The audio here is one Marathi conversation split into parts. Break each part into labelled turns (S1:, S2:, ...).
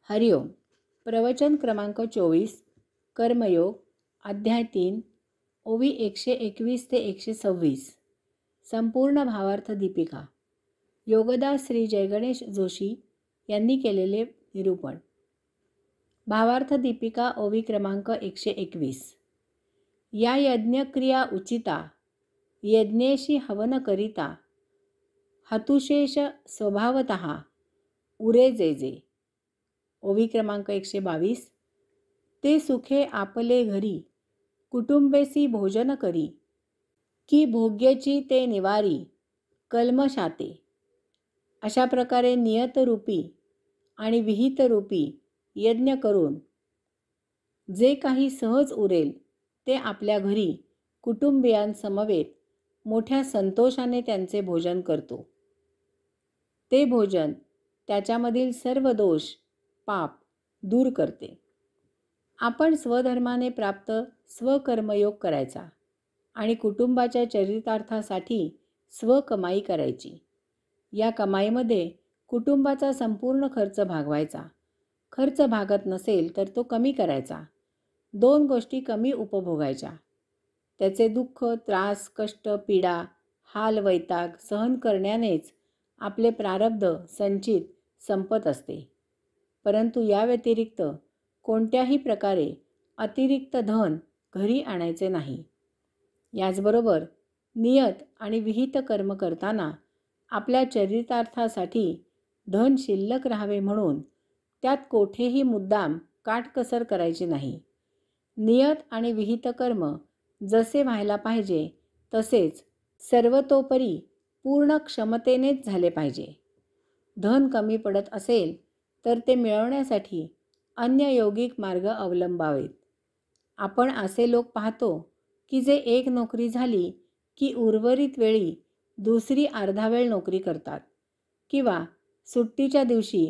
S1: हरिओम. प्रवचन क्रमांक 24. कर्मयोग, अध्याय 3, ओवी 121 ते 126. संपूर्ण भावार्थ दीपिका. योगदास श्री जयगणेश जोशी यांनी केलेले निरूपण. भावार्थ दीपिका ओवी क्रमांक 121. या यज्ञक्रिया उचिता, यज्ञेशी हवन करिता, हतुशेष स्वभावतः उरे जे जे. ओवी क्रमांक 122. ते सुखे आपले घरी, कुटुंबेसी भोजन करी, की भोग्यची ते निवारी, कल्मशाते. अशा प्रकारे नियतरूपी आणि विहितरूपी यज्ञ करून जे काही सहज उरेल ते आपल्या घरी कुटुंबियांसमवेत मोठ्या संतोषाने त्यांचे भोजन करतो. ते भोजन त्याच्यामधील सर्व दोष, पाप दूर करते. आपण स्वधर्माने प्राप्त स्वकर्मयोग करायचा आणि कुटुंबाच्या चरितार्थासाठी स्वकमाई करायची. या कमाईमध्ये कुटुंबाचा संपूर्ण खर्च भागवायचा. खर्च भागत नसेल तर तो कमी करायचा. 2 गोष्टी कमी उपभोगायच्या. त्याचे दुःख, त्रास, कष्ट, पीडा, हाल, वैताग सहन करण्यानेच आपले प्रारब्ध संचित संपत असते. परंतु या व्यतिरिक्त कोणत्याही प्रकारे अतिरिक्त धन घरी आणायचे नाही. याचबरोबर नियत आणि विहित कर्म करताना आपल्या चरितार्थासाठी धन शिल्लक राहावे म्हणून त्यात कोठेही मुद्दाम काटकसर करायची नाही. नियत आणि विहित कर्म जसे व्हायला पाहिजे तसेच सर्वतोपरी पूर्ण क्षमतेनेच झाले पाहिजे. धन कमी पडत असेल तर ते मिळवण्यासाठी अन्य योगिक मार्ग अवलंबावेत. आपण असे लोक पाहतो की जे एक नोकरी झाली की उर्वरित वेळी दुसरी अर्धा वेळ नोकरी करतात किंवा सुट्टीच्या दिवशी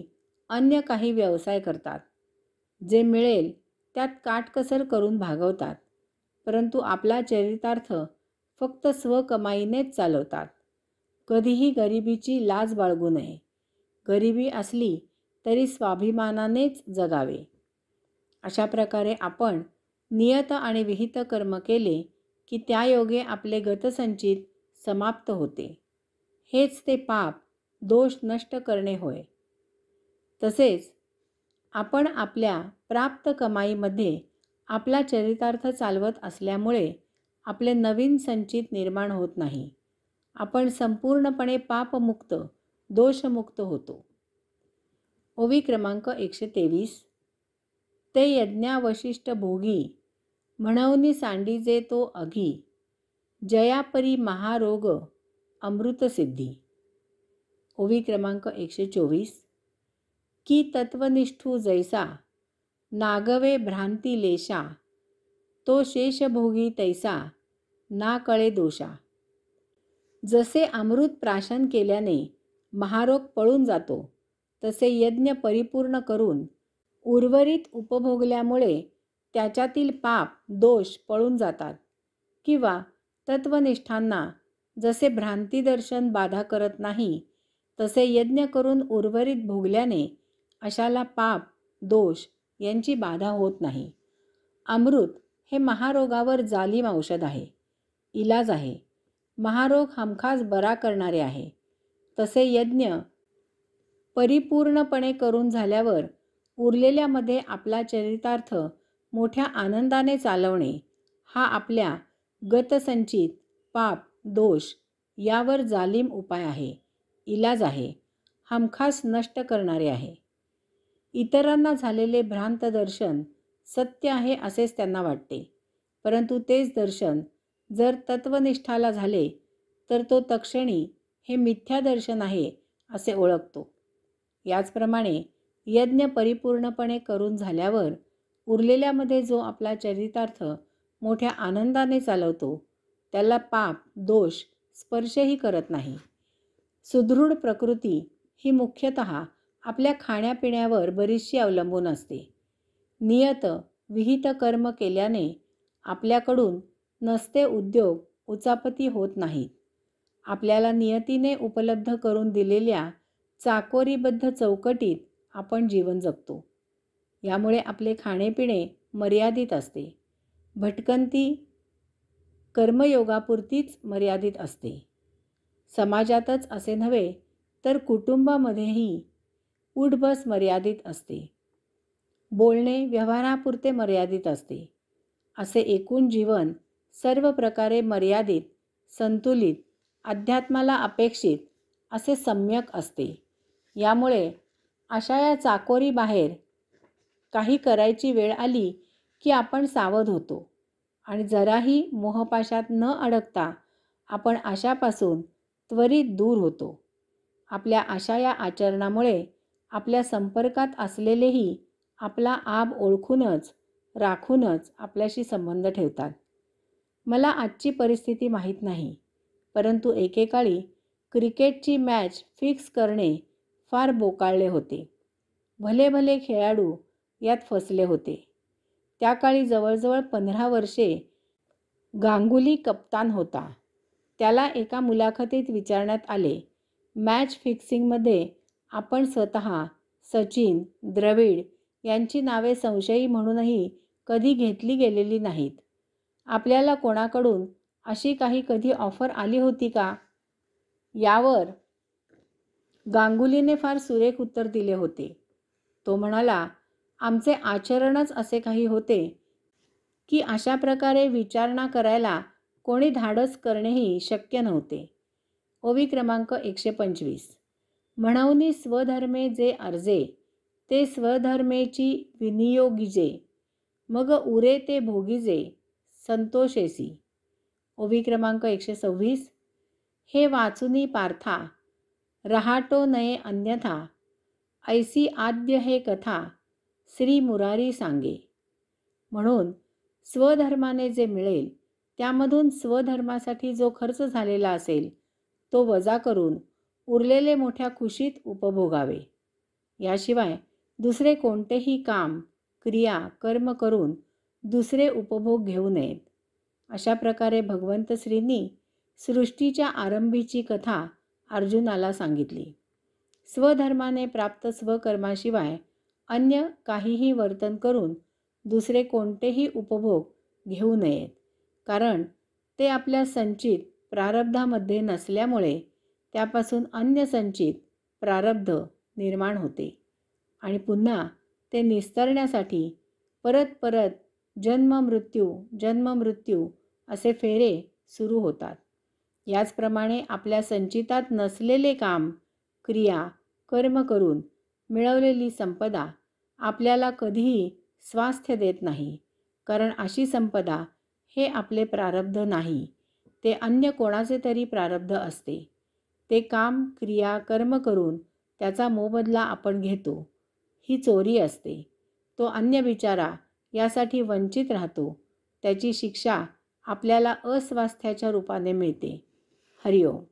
S1: अन्य काही व्यवसाय करतात. जे मिळेल त्यात काटकसर करून भागवतात, परंतु आपला चरितार्थ फक्त स्वकमाईनेच चालवतात. कधीही गरिबीची लाज बाळगू नये. गरिबी असली तरी स्वाभिमानानेच जगावे. अशा प्रकारे आपण नियत आणि विहित कर्म केले की त्यायोगे आपले गतसंचित समाप्त होते. हेच ते पाप दोष नष्ट करणे होय. तसेच आपण आपल्या प्राप्त कमाईमध्ये आपला चरितार्थ चालवत असल्यामुळे आपले नवीन संचित निर्माण होत नाही. आपण संपूर्णपणे पापमुक्त, दोषमुक्त होतो. ओवी क्रमांक 123. ते यज्ञावशिष्ट भोगी, म्हणवनी सांडीजे तो अघी, जयापरी महारोग अमृतसिद्धी. ओवी क्रमांक 124. की तत्वनिष्ठू जैसा, नागवे भ्रांती लेशा, तो शेषभोगी तैसा, ना कळे दोषा. जसे अमृत प्राशन केल्याने महारोग पळून जातो, तसे यज्ञ परिपूर्ण करून उर्वरित उपभोगल्यामुळे त्याच्यातील पाप दोष पळून जातात. किंवा तत्वनिष्ठांना जसे भ्रांतिदर्शन बाधा करत नाही तसे यज्ञ करून उर्वरित भोगल्याने अशाला पाप दोष यांची बाधा होत नाही. अमृत हे महारोगावर जालिम औषध आहे, इलाज आहे. महारोग हमखास बरा करणारे आहे. तसे यज्ञ परिपूर्णपणे करून झाल्यावर उरलेल्यामध्ये आपला चरितार्थ मोठ्या आनंदाने चालवणे हा आपल्या गतसंचित पाप दोष यावर जालिम उपाय आहे, इलाज आहे, हमखास नष्ट करणारे आहे. इतरांना झालेले भ्रांत दर्शन सत्य आहे असेच त्यांना वाटते, परंतु तेच दर्शन जर तत्वनिष्ठाला झाले तर तो तत्क्षणी हे मिथ्या दर्शन आहे असे ओळखतो. याचप्रमाणे यज्ञ परिपूर्णपणे करून झाल्यावर उरलेल्यामध्ये जो आपला चरितार्थ मोठ्या आनंदाने चालवतो त्याला पाप दोष स्पर्शही करत नाही. सुदृढ प्रकृती ही मुख्यतः आपल्या खाण्यापिण्यावर बरीचशी अवलंबून असते. नियत विहित कर्म केल्याने आपल्याकडून नसते उद्योग उचापती होत नाहीत. आपल्याला नियतीने उपलब्ध करून दिलेल्या चाकोरीबद्ध चौकटीत आपण जीवन जगतो. यामुळे आपले खाणेपिणे मर्यादित असते. भटकंती कर्मयोगापुरतीच मर्यादित असते. समाजातच असे नव्हे तर कुटुंबामध्येही उठबस मर्यादित असते. बोलणे व्यवहारापुरते मर्यादित असते. असे एकूण जीवन सर्व प्रकारे मर्यादित, संतुलित, अध्यात्माला अपेक्षित असे सम्यक असते. यामुळे अशा या चाकोरीबाहेर काही करायची वेळ आली की आपण सावध होतो आणि जराही मोहपाशात न अडकता आपण अशापासून त्वरित दूर होतो. आपल्या अशा या आचरणामुळे आपल्या संपर्कात असलेलेही आपला आब ओळखूनच राखूनच आपल्याशी संबंध ठेवतात. मला आजची परिस्थिती माहीत नाही, परंतु एकेकाळी क्रिकेटची मॅच फिक्स करणे फार बोकाळले होते. भले भले खेळाडू यात फसले होते. त्या काळी जवळजवळ 15 वर्षे गांगुली कप्तान होता. त्याला एका मुलाखतीत विचारण्यात आले, मॅच फिक्सिंगमध्ये आपण स्वतः सचिन, द्रविड यांची नावे संशयी म्हणूनही कधी घेतली गेलेली नाहीत. आपल्याला कोणाकडून अशी काही कधी ऑफर आली होती का? यावर गांगुलीने फार सुरेख उत्तर दिले होते. तो म्हणाला, आमचे आचरणच असे काही होते की अशा प्रकारे विचारणा करायला कोणी धाडस करणेही शक्य नव्हते. ओवी क्रमांक 125. म्हणून स्वधर्मे जे अर्जे, ते स्वधर्मेची विनियोगिजे, मग उरे ते भोगिजे संतोषेसी. ओवी क्रमांक 126. हे वाचुनी पार्था, रहाटो नये अन्यथा, ऐसी आद्य हे कथा, श्री मुरारी सांगे. म्हणून स्वधर्माने जे मिळेल त्यामधून स्वधर्मासाठी जो खर्च झालेला असेल तो वजा करून उरलेले मोठ्या खुशीत उपभोगावे. याशिवाय दुसरे कोणतेही काम, क्रिया, कर्म करून दुसरे उपभोग घेऊ नयेत. अशा प्रकारे भगवंत श्रींनी सृष्टीच्या आरंभीची कथा अर्जुनाला सांगितली. स्वधर्माने प्राप्त स्वकर्माशिवाय अन्य काहीही वर्तन करून दुसरे कोणतेही उपभोग घेऊ नयेत, कारण ते आपल्या संचित प्रारब्धामध्ये नसल्यामुळे त्यापासून अन्य संचित प्रारब्ध निर्माण होते आणि पुन्हा ते निस्तरण्यासाठी परत परत जन्ममृत्यू असे फेरे सुरू होतात. याचप्रमाणे आपल्या संचितात नसलेले काम, क्रिया, कर्म करून मिळवलेली संपदा आपल्याला कधीही स्वास्थ्य देत नाही, कारण अशी संपदा हे आपले प्रारब्ध नाही, ते अन्य कोणाचे तरी प्रारब्ध असते. ते काम, क्रिया, कर्म करून त्याचा मोबदला आपण घेतो. ही चोरी असते. तो अन्य बिचारा यासाठी वंचित राहतो. त्याची शिक्षा आपल्याला अस्वास्थ्याच्या रूपाने मिळते. हरिओम.